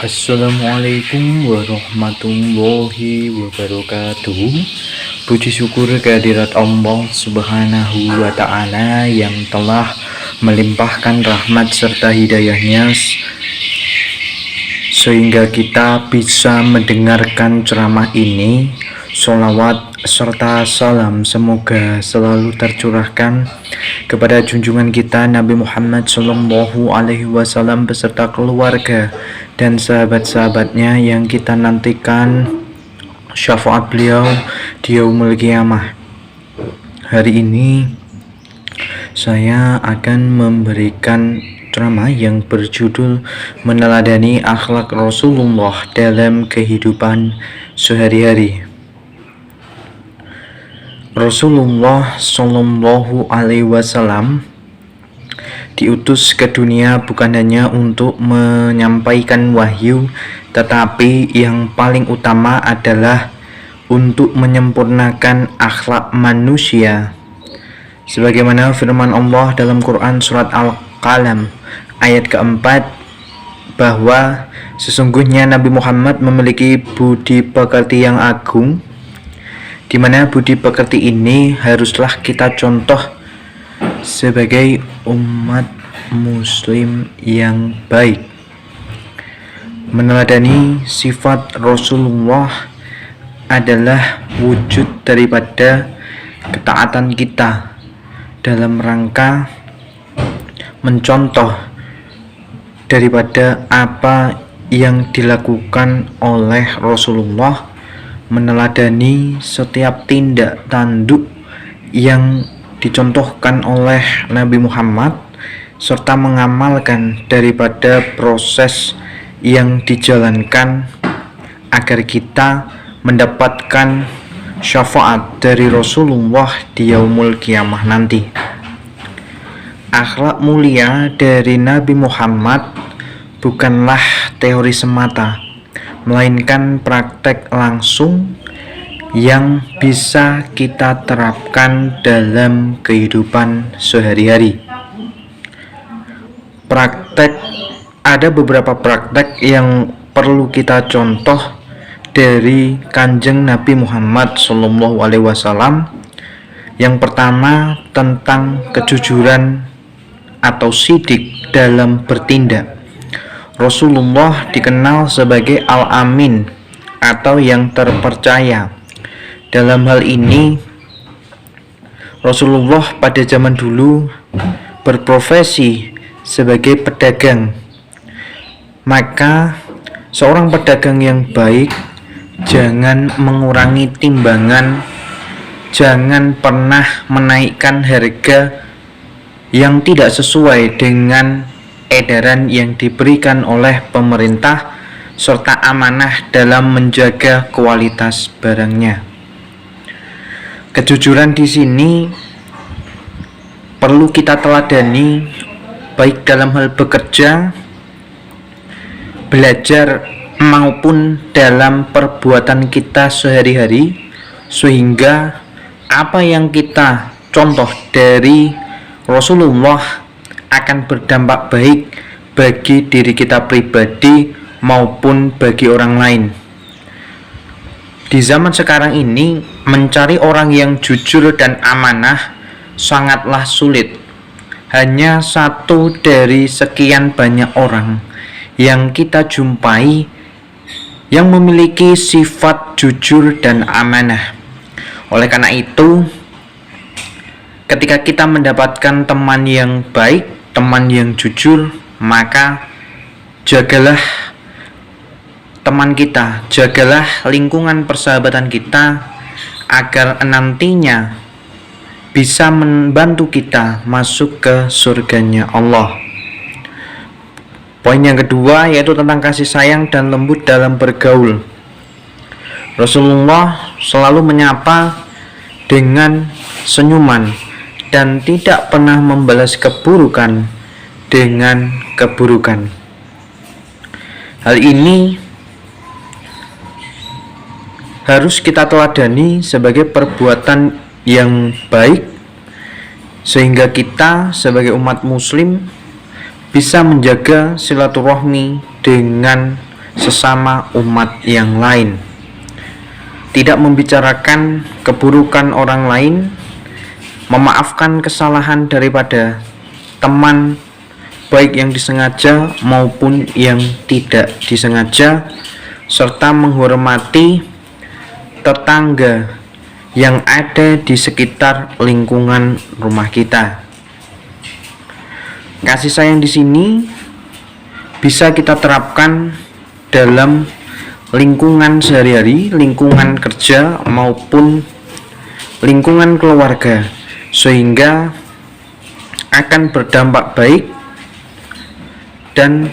Assalamualaikum warahmatullahi wabarakatuh. Puji syukur kehadirat Allah Subhanahu wa Ta'ala yang telah melimpahkan rahmat serta hidayahnya sehingga kita bisa mendengarkan ceramah ini. Sholawat serta salam semoga selalu tercurahkan kepada junjungan kita Nabi Muhammad Shallallahu Alaihi Wasallam beserta keluarga dan sahabat-sahabatnya yang kita nantikan syafaat beliau di yaumul qiyamah. Hari ini saya akan memberikan ceramah yang berjudul meneladani akhlak Rasulullah dalam kehidupan sehari-hari. Rasulullah Shallallahu Alaihi Wasallam diutus ke dunia bukan hanya untuk menyampaikan wahyu, tetapi yang paling utama adalah untuk menyempurnakan akhlak manusia. Sebagaimana firman Allah dalam Quran surat Al-Qalam ayat keempat, bahwa sesungguhnya Nabi Muhammad memiliki budi pekerti yang agung, di mana budi pekerti ini haruslah kita contoh sebagai umat muslim yang baik. Meneladani sifat Rasulullah adalah wujud daripada ketaatan kita dalam rangka mencontoh daripada apa yang dilakukan oleh Rasulullah, meneladani setiap tindak tanduk yang dicontohkan oleh Nabi Muhammad, serta mengamalkan daripada proses yang dijalankan agar kita mendapatkan syafaat dari Rasulullah di yaumul qiyamah nanti. Akhlak mulia dari Nabi Muhammad bukanlah teori semata, melainkan praktek langsung yang bisa kita terapkan dalam kehidupan sehari-hari. Ada beberapa praktek yang perlu kita contoh dari Kanjeng Nabi Muhammad Shallallahu Alaihi Wasallam. Yang pertama, tentang kejujuran atau sidik dalam bertindak. Rasulullah dikenal sebagai Al-Amin atau yang terpercaya. Dalam hal ini, Rasulullah pada zaman dulu berprofesi sebagai pedagang. Maka seorang pedagang yang baik jangan mengurangi timbangan, jangan pernah menaikkan harga yang tidak sesuai dengan edaran yang diberikan oleh pemerintah, serta amanah dalam menjaga kualitas barangnya. Kejujuran di sini perlu kita teladani, baik dalam hal bekerja, belajar, maupun dalam perbuatan kita sehari-hari, sehingga apa yang kita contoh dari Rasulullah akan berdampak baik bagi diri kita pribadi maupun bagi orang lain. Di zaman sekarang ini, mencari orang yang jujur dan amanah sangatlah sulit. Hanya satu dari sekian banyak orang yang kita jumpai yang memiliki sifat jujur dan amanah. Oleh karena itu, ketika kita mendapatkan teman yang baik, teman yang jujur, maka jagalah teman kita, jagalah lingkungan persahabatan kita agar nantinya bisa membantu kita masuk ke surganya Allah. Poin yang kedua yaitu tentang kasih sayang dan lembut dalam bergaul. Rasulullah selalu menyapa dengan senyuman dan tidak pernah membalas keburukan dengan keburukan. Hal ini harus kita teladani sebagai perbuatan yang baik, sehingga kita sebagai umat muslim bisa menjaga silaturahmi dengan sesama umat yang lain, tidak membicarakan keburukan orang lain, memaafkan kesalahan daripada teman, baik yang disengaja maupun yang tidak disengaja, serta menghormati tetangga yang ada di sekitar lingkungan rumah kita. Kasih sayang di sini bisa kita terapkan dalam lingkungan sehari-hari, lingkungan kerja maupun lingkungan keluarga, sehingga akan berdampak baik dan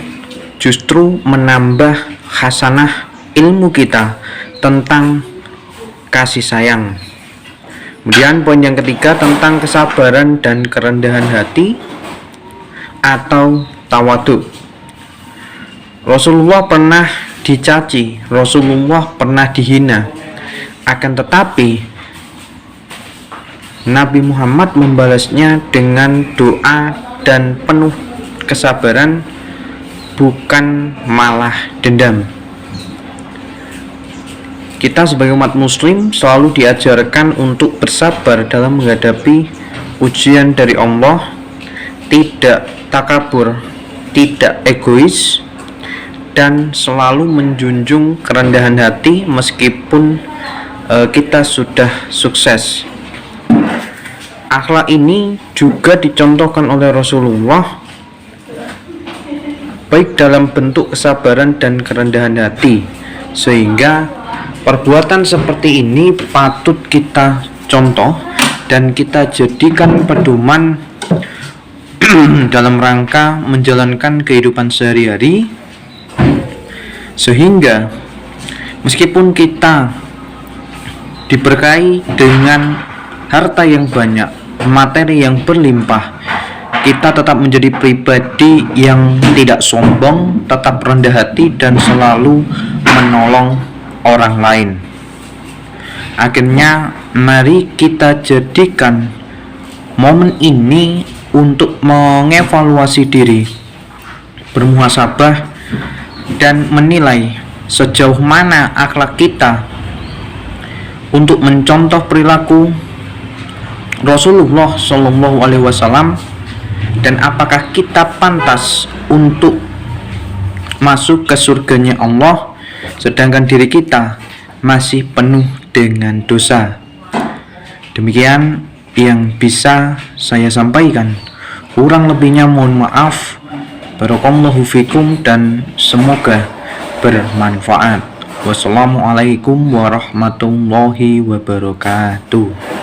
justru menambah hasanah ilmu kita tentang kasih sayang. Kemudian poin yang ketiga tentang kesabaran dan kerendahan hati atau tawadu. Rasulullah pernah dicaci, Rasulullah pernah dihina, akan tetapi Nabi Muhammad membalasnya dengan doa dan penuh kesabaran, bukan malah dendam. Kita sebagai umat muslim selalu diajarkan untuk bersabar dalam menghadapi ujian dari Allah, tidak takabur, tidak egois, dan selalu menjunjung kerendahan hati meskipun kita sudah sukses. Akhlak ini juga dicontohkan oleh Rasulullah baik dalam bentuk kesabaran dan kerendahan hati, sehingga perbuatan seperti ini patut kita contoh dan kita jadikan pedoman dalam rangka menjalankan kehidupan sehari-hari, sehingga meskipun kita diberkahi dengan harta yang banyak, materi yang berlimpah, kita tetap menjadi pribadi yang tidak sombong, tetap rendah hati dan selalu menolong orang lain. Akhirnya mari kita jadikan momen ini untuk mengevaluasi diri, bermuhasabah dan menilai sejauh mana akhlak kita untuk mencontoh perilaku Rasulullah Shallallahu Alaihi Wasallam, dan apakah kita pantas untuk masuk ke surganya Allah sedangkan diri kita masih penuh dengan dosa. Demikian yang bisa saya sampaikan, kurang lebihnya mohon maaf. Barakallahu fikum dan semoga bermanfaat. Wassalamualaikum warahmatullahi wabarakatuh.